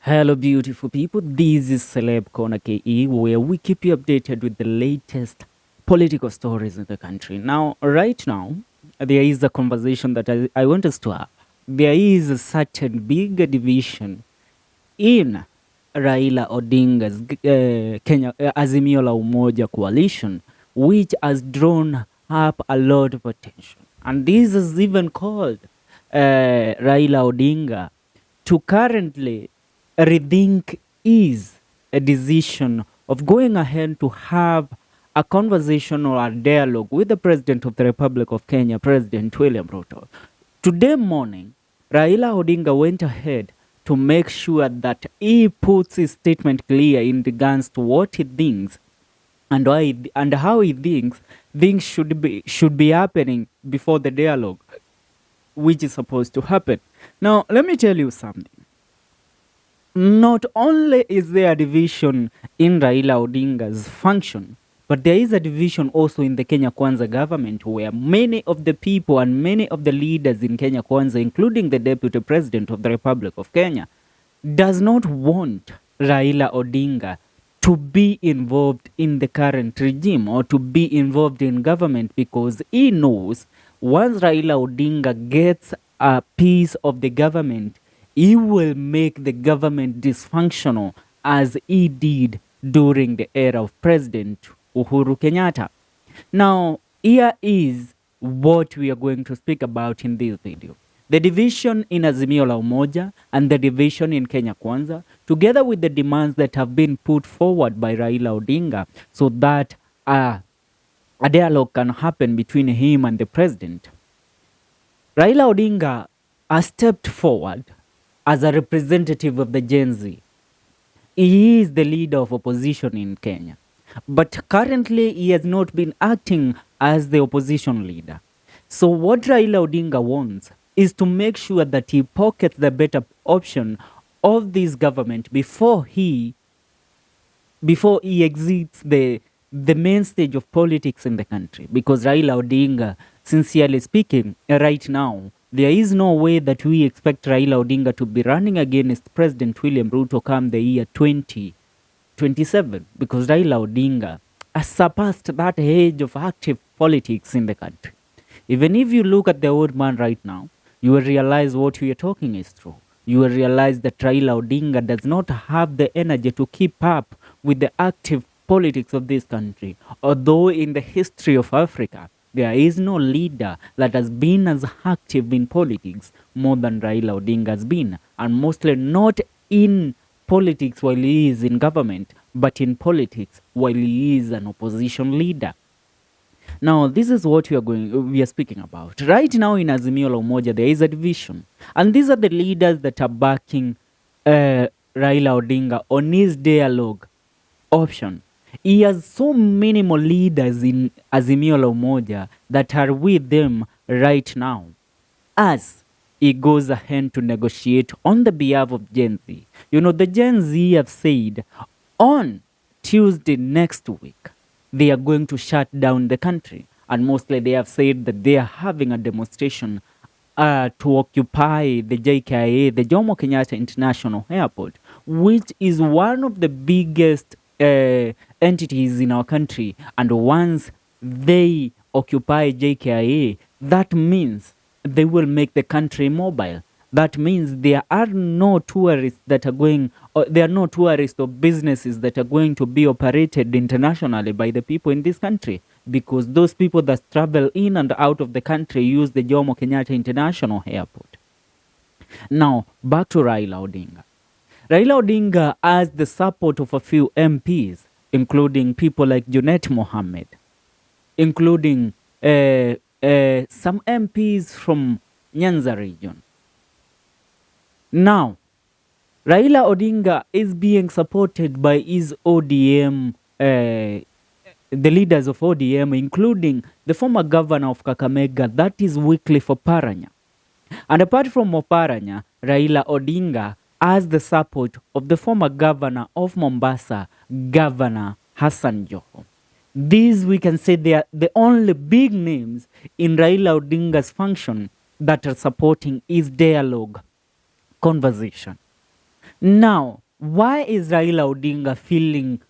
Hello, beautiful people. This is Celeb Corner KE, where we keep you updated with the latest political stories in the country. Now, right now, there is a conversation that I want us to have. There is a certain big division in Raila Odinga's Kenya Azimio la Umoja coalition, which has drawn up a lot of attention. And this is even called Raila Odinga to currently rethink is a decision of going ahead to have a conversation or a dialogue with the President of the Republic of Kenya, President William Ruto. Today morning, Raila Odinga went ahead to make sure that he puts his statement clear in regards to what he thinks and why and how he thinks things should be happening before the dialogue, which is supposed to happen. Now, let me tell you something. Not only is there a division in Raila Odinga's function, but there is a division also in the Kenya Kwanza government, where many of the people and many of the leaders in Kenya Kwanza, including the Deputy President of the Republic of Kenya, does not want Raila Odinga to be involved in the current regime or to be involved in government, because he knows once Raila Odinga gets a piece of the government, he will make the government dysfunctional as he did during the era of President Uhuru Kenyatta. Now, here is what we are going to speak about in this video. The division in Azimio la Umoja and the division in Kenya Kwanza, together with the demands that have been put forward by Raila Odinga so that a dialogue can happen between him and the president. Raila Odinga has stepped forward as a representative of the Gen Z. He is the leader of opposition in Kenya. But currently, he has not been acting as the opposition leader. So what Raila Odinga wants is to make sure that he pockets the better option of this government before he exits the main stage of politics in the country. Because Raila Odinga, sincerely speaking, right now, there is no way that we expect Raila Odinga to be running against President William Ruto come the year 2027, because Raila Odinga has surpassed that age of active politics in the country. Even if you look at the old man right now, you will realize what we are talking is true. You will realize that Raila Odinga does not have the energy to keep up with the active politics of this country. Although in the history of Africa, there is no leader that has been as active in politics more than Raila Odinga has been, and mostly not in politics while he is in government, but in politics while he is an opposition leader. Now, this is what we are speaking about. Right now in Azimio la Umoja, there is a division, and these are the leaders that are backing Raila Odinga on his dialogue option. He has so many more leaders in Azimio la Umoja that are with them right now as he goes ahead to negotiate on the behalf of Gen Z. You know, the Gen Z have said on Tuesday next week, they are going to shut down the country. And mostly they have said that they are having a demonstration to occupy the JKIA, the Jomo Kenyatta International Airport, which is one of the biggest entities in our country. And once they occupy JKIA, that means they will make the country mobile. That means there are no tourists that are going, or there are no tourists or businesses that are going to be operated internationally by the people in this country, because those people that travel in and out of the country use the Jomo Kenyatta International Airport. Now, back to Raila Odinga. Raila Odinga has the support of a few MPs, including people like Junet Mohammed, including some MPs from Nyanza region. Now, Raila Odinga is being supported by his ODM, the leaders of ODM, including the former governor of Kakamega, that is Wycliffe Oparanya. And apart from Oparanya, Raila Odinga has the support of the former governor of Mombasa, Governor Hassan Joho. These, we can say, they are the only big names in Raila Odinga's function that are supporting his dialogue conversation. Now, why is Raila Odinga feeling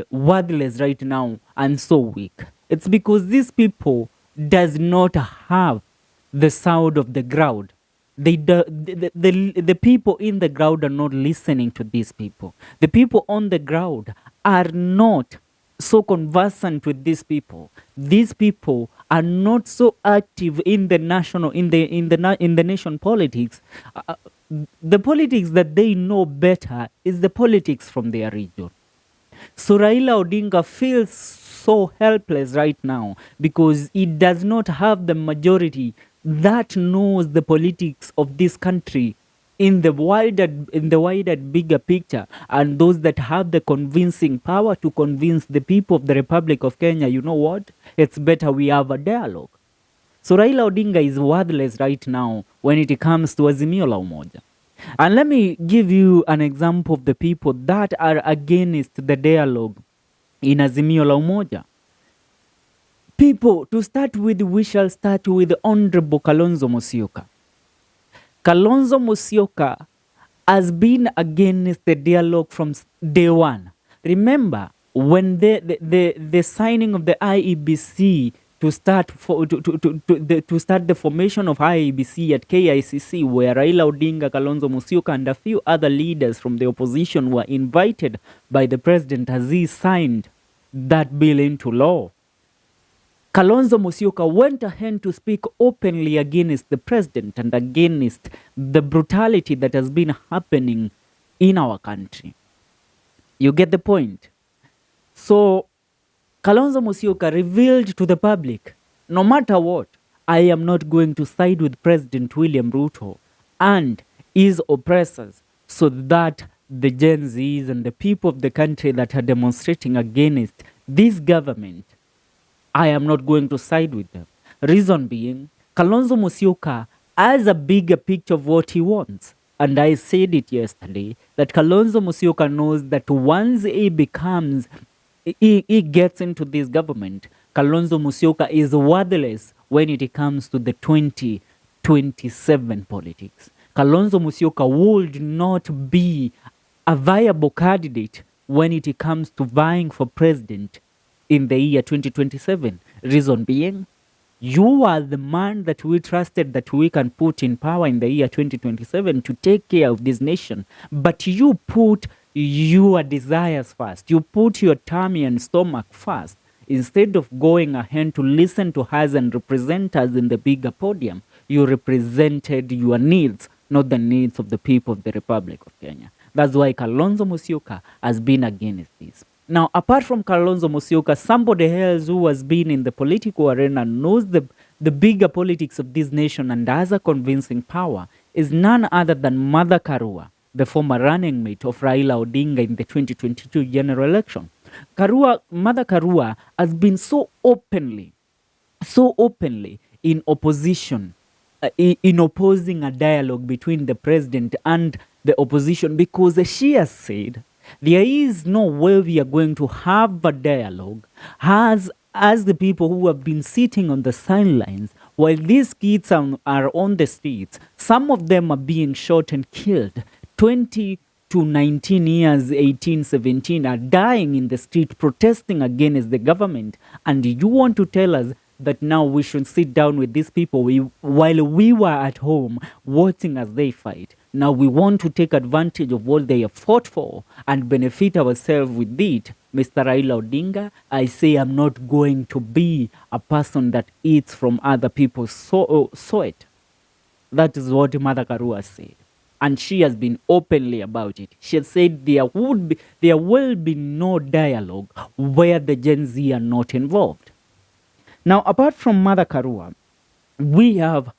worthless right now and so weak? It's because these people does not have the sound of the ground. The people in the ground are not listening to these people. The people on the ground are not so conversant with these people. These people are not so active in the national in the nation politics. The politics that they know better is the politics from their region. So Raila Odinga feels so helpless right now because he does not have the majority that knows the politics of this country in the wider bigger picture, and those that have the convincing power to convince the people of the Republic of Kenya, you know what? It's better we have a dialogue. So Raila Odinga is worthless right now when it comes to Azimio la Umoja. And let me give you an example of the people that are against the dialogue in Azimio la Umoja. People, to start with, we shall start with Honorable Kalonzo Musyoka. Kalonzo Musyoka has been against the dialogue from day one. Remember, when the signing of the IEBC to start the formation of IEBC at KICC, where Raila Odinga, Kalonzo Musyoka, and a few other leaders from the opposition were invited by the president as he signed that bill into law, Kalonzo Musyoka went ahead to speak openly against the president and against the brutality that has been happening in our country. You get the point? So, Kalonzo Musyoka revealed to the public, no matter what, I am not going to side with President William Ruto and his oppressors so that the Gen Zs and the people of the country that are demonstrating against this government, I am not going to side with them. Reason being, Kalonzo Musyoka has a bigger picture of what he wants. And I said it yesterday, that Kalonzo Musyoka knows that once he gets into this government, Kalonzo Musyoka is worthless when it comes to the 2027 politics. Kalonzo Musyoka would not be a viable candidate when it comes to vying for president in the year 2027. Reason being, you are the man that we trusted that we can put in power in the year 2027 to take care of this nation. But you put your desires first. You put your tummy and stomach first. Instead of going ahead to listen to us and represent us in the bigger podium, you represented your needs, not the needs of the people of the Republic of Kenya. That's why Kalonzo Musyoka has been against this. Now, apart from Kalonzo Musyoka, somebody else who has been in the political arena, knows the bigger politics of this nation and has a convincing power, is none other than Mother Karua, the former running mate of Raila Odinga in the 2022 general election. Mother Karua has been so openly in opposition, in opposing a dialogue between the president and the opposition, because she has said there is no way we are going to have a dialogue as the people who have been sitting on the sidelines while these kids are on the streets. Some of them are being shot and killed. 20 to 19 years, 18, 17 are dying in the street protesting against the government. And you want to tell us that now we should sit down with these people while we were at home watching as they fight. Now we want to take advantage of what they have fought for and benefit ourselves with it. Mr. Raila Odinga, I say I'm not going to be a person that eats from other people's sweat. That is what Mother Karua said. And she has been openly about it. She has said there will be no dialogue where the Gen Z are not involved. Now, apart from Mother Karua, we have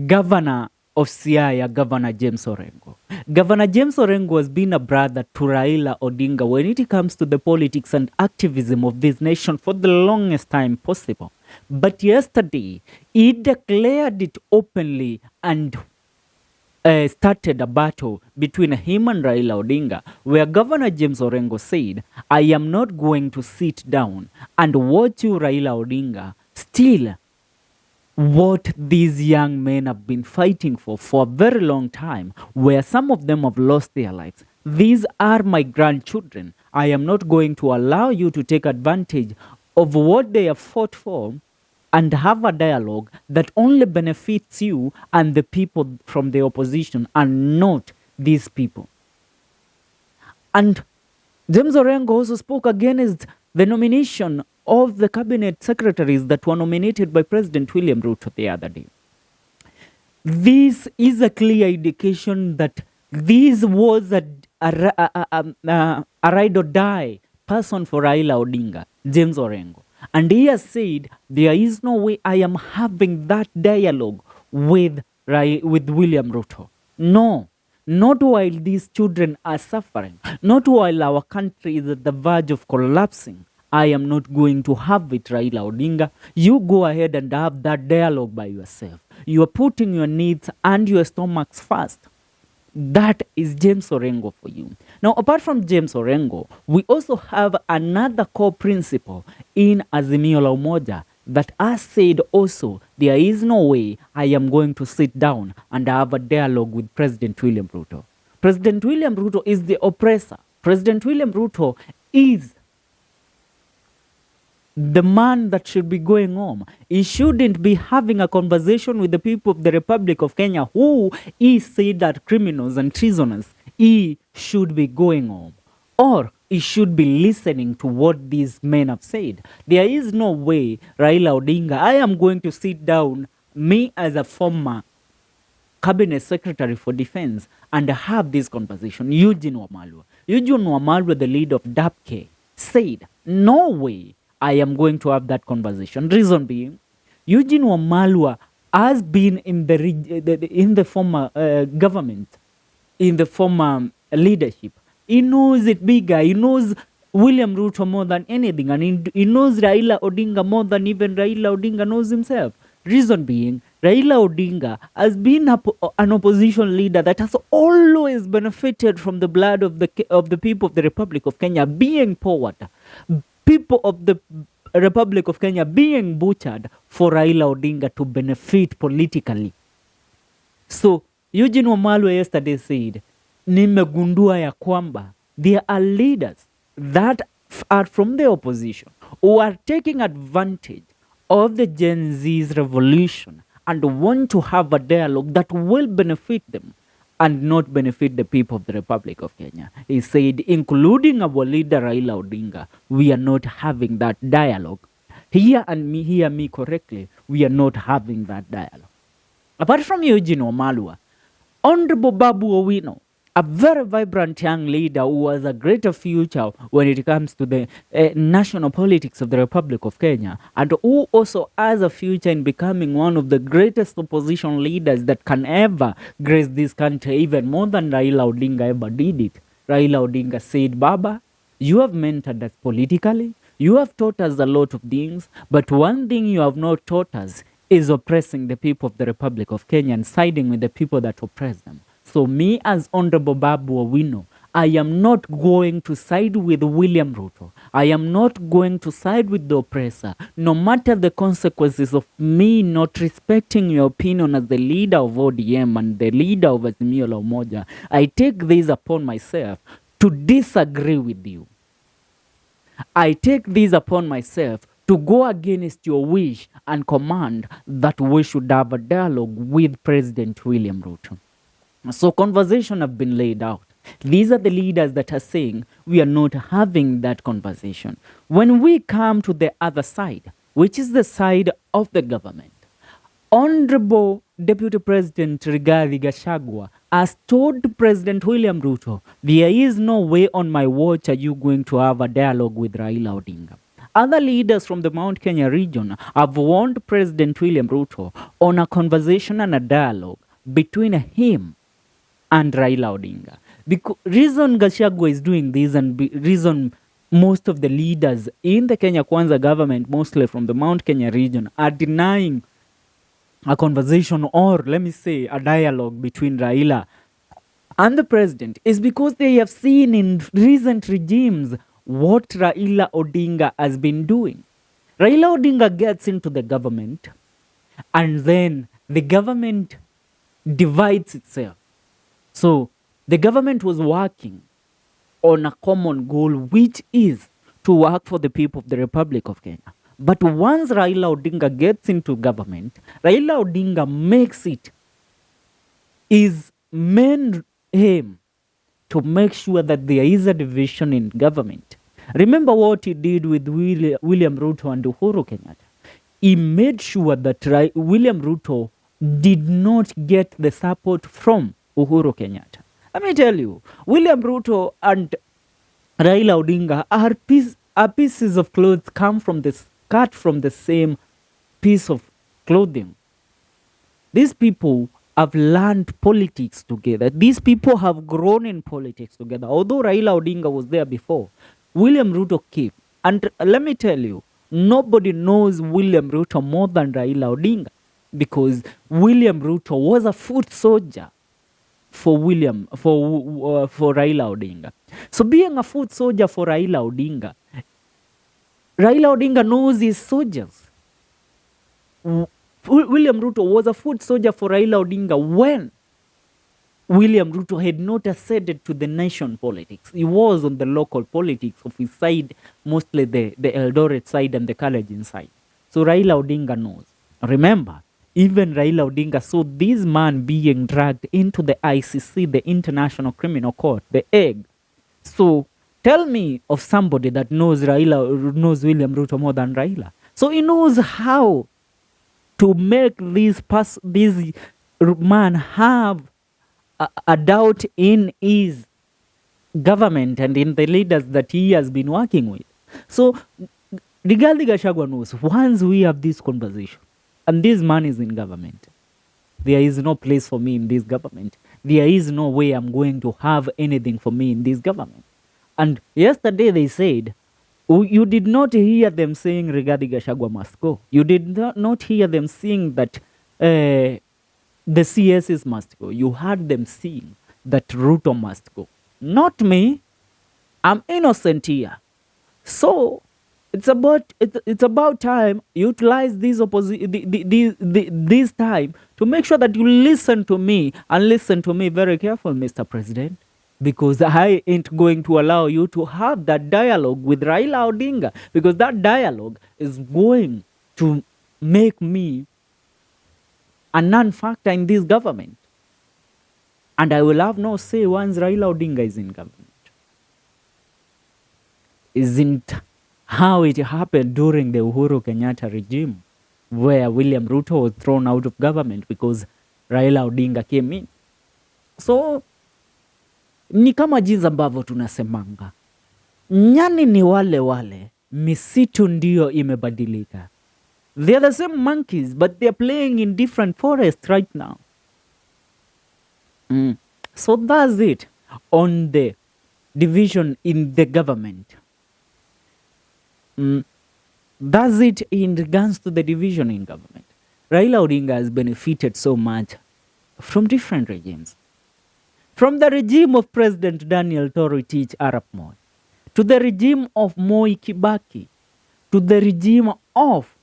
Governor of Siaya, Governor James Orengo. Governor James Orengo has been a brother to Raila Odinga when it comes to the politics and activism of this nation for the longest time possible. But yesterday, he declared it openly and started a battle between him and Raila Odinga, where Governor James Orengo said, I am not going to sit down and watch you, Raila Odinga, steal what these young men have been fighting for a very long time, where some of them have lost their lives. These are my grandchildren. I am not going to allow you to take advantage of what they have fought for and have a dialogue that only benefits you and the people from the opposition and not these people. And James Orengo also spoke against the nomination of the cabinet secretaries that were nominated by President William Ruto the other day. This is a clear indication that this was a ride or die person for Raila Odinga, James Orengo. And he has said, there is no way I am having that dialogue with William Ruto. No, not while these children are suffering, not while our country is at the verge of collapsing. I am not going to have it, Raila Odinga. You go ahead and have that dialogue by yourself. You are putting your needs and your stomachs first. That is James Orengo for you. Now, apart from James Orengo, we also have another core principle in Azimio la Umoja that has said also, there is no way I am going to sit down and have a dialogue with President William Ruto. President William Ruto is the oppressor. President William Ruto is the man that should be going home. He shouldn't be having a conversation with the people of the Republic of Kenya who he said are criminals and treasoners. He should be going home. Or he should be listening to what these men have said. There is no way, Raila Odinga, I am going to sit down, me as a former cabinet secretary for defense, and have this conversation. Eugene Wamalwa, the leader of DAPK, said, no way I am going to have that conversation. Reason being, Eugene Wamalwa has been in the former government, in the former leadership. He knows it bigger. He knows William Ruto more than anything, and he knows Raila Odinga more than even Raila Odinga knows himself. Reason being, Raila Odinga has been an opposition leader that has always benefited from the blood of the people of the Republic of Kenya being poured. People of the Republic of Kenya being butchered for Raila Odinga to benefit politically. So, Eugene Wamalwa yesterday said, nimegundua ya kwamba there are leaders that are from the opposition who are taking advantage of the Gen Z's revolution and want to have a dialogue that will benefit them and not benefit the people of the Republic of Kenya. He said, including our leader Raila Odinga, we are not having that dialogue. Hear me correctly, we are not having that dialogue. Apart from Eugene Wamalwa, Honorable Babu Owino, a very vibrant young leader who has a greater future when it comes to the national politics of the Republic of Kenya, and who also has a future in becoming one of the greatest opposition leaders that can ever grace this country, even more than Raila Odinga ever did it. Raila Odinga said, Baba, you have mentored us politically, you have taught us a lot of things, but one thing you have not taught us is oppressing the people of the Republic of Kenya and siding with the people that oppress them. So me as Honorable Babu Owino, I am not going to side with William Ruto. I am not going to side with the oppressor, no matter the consequences of me not respecting your opinion as the leader of ODM and the leader of Azimio la Umoja. I take this upon myself to disagree with you. I take this upon myself to go against your wish and command that we should have a dialogue with President William Ruto. So conversation have been laid out. These are the leaders that are saying we are not having that conversation. When we come to the other side, which is the side of the government, Honorable Deputy President Rigathi Gachagua has told President William Ruto, there is no way on my watch are you going to have a dialogue with Raila Odinga. Other leaders from the Mount Kenya region have warned President William Ruto on a conversation and a dialogue between him and Raila Odinga. The reason Gachagua is doing this, and reason most of the leaders in the Kenya Kwanza government, mostly from the Mount Kenya region, are denying a conversation, or let me say a dialogue between Raila and the president, is because they have seen in recent regimes what Raila Odinga has been doing. Raila Odinga gets into the government, and then the government divides itself. So the government was working on a common goal, which is to work for the people of the Republic of Kenya. But once Raila Odinga gets into government, Raila Odinga makes it his main aim to make sure that there is a division in government. Remember what he did with William Ruto and Uhuru Kenyatta. He made sure that William Ruto did not get the support from Uhuru Kenyatta. Let me tell you, William Ruto and Raila Odinga are pieces of clothes cut from the same piece of clothing. These people have learned politics together. These people have grown in politics together. Although Raila Odinga was there before, William Ruto came. And let me tell you, nobody knows William Ruto more than Raila Odinga, because William Ruto was a foot soldier for Raila Odinga. So being a foot soldier for Raila Odinga knows his soldiers. William Ruto was a foot soldier for Raila Odinga when William Ruto had not acceded to the nation politics. He was on the local politics of his side, mostly the Eldoret side and the Kalejin side. So Raila Odinga knows. Remember, even Raila Odinga saw this man being dragged into the ICC, the International Criminal Court, the Hague. So tell me of somebody that knows William Ruto more than Raila. So he knows how to make this man have a doubt in his government and in the leaders that he has been working with. So Rigathi Gachagua knows, once we have this conversation and this man is in government, there is no place for me in this government. There is no way I'm going to have anything for me in this government. And yesterday they said, you did not hear them saying Rigathi Gachagua must go. You did not hear them saying that the CSs must go. You heard them saying that Ruto must go. Not me. I'm innocent here. So it's about time utilize this time to make sure that you listen to me, and listen to me very careful, Mr. President. Because I ain't going to allow you to have that dialogue with Raila Odinga, because that dialogue is going to make me a non-factor in this government. And I will have no say once Raila Odinga is in government. Isn't how it happened during the Uhuru Kenyatta regime, where William Ruto was thrown out of government because Raila Odinga came in. So ni kama jinsi ambavyo tunasemanga, nyani ni wale wale, misitu ndio imebadilika. They are the same monkeys, but they are playing in different forests right now. So that's it on the division in the government. That's it in regards to the division in government. Raila Odinga has benefited so much from different regimes. From the regime of President Daniel Toroitich Arap Moi, to the regime of Moi Kibaki, to the regime of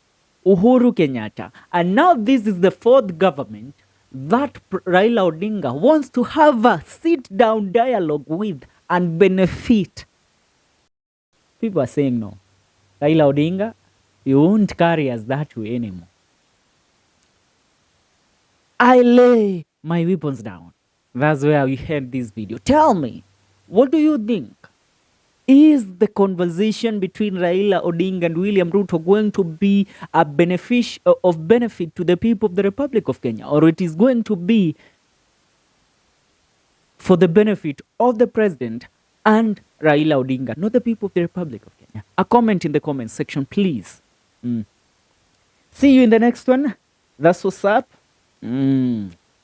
Uhuru Kenyatta. And now this is the fourth government that Raila Odinga wants to have a sit-down dialogue with and benefit. People are saying no. Raila Odinga, you won't carry us that way anymore. I lay my weapons down. That's where we end this video. Tell me, what do you think? Is the conversation between Raila Odinga and William Ruto going to be of benefit to the people of the Republic of Kenya, or it is going to be for the benefit of the president and Raila Odinga, not the people of the Republic of Kenya? A comment in the comment section, please. See you in the next one. That's what's up.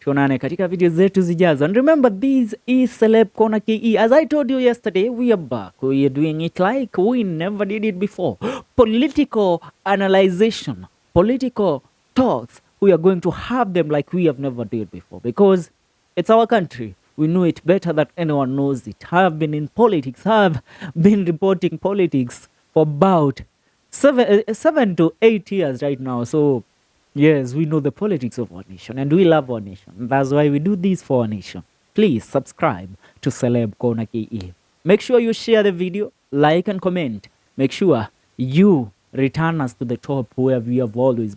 Tuonane katika video zetu zijazo. And remember, this is Celeb Corner KE. As I told you yesterday, we are back. We are doing it like we never did it before. Political analyzation, political talks, we are going to have them like we have never did before. Because it's our country. We know it better than anyone knows it. I have been in politics. I have been reporting politics for about 7 to 8 years right now. So yes, we know the politics of our nation and we love our nation. That's why we do this for our nation. Please subscribe to Celeb Corner KE. Make sure you share the video, like and comment. Make sure you return us to the top where we have always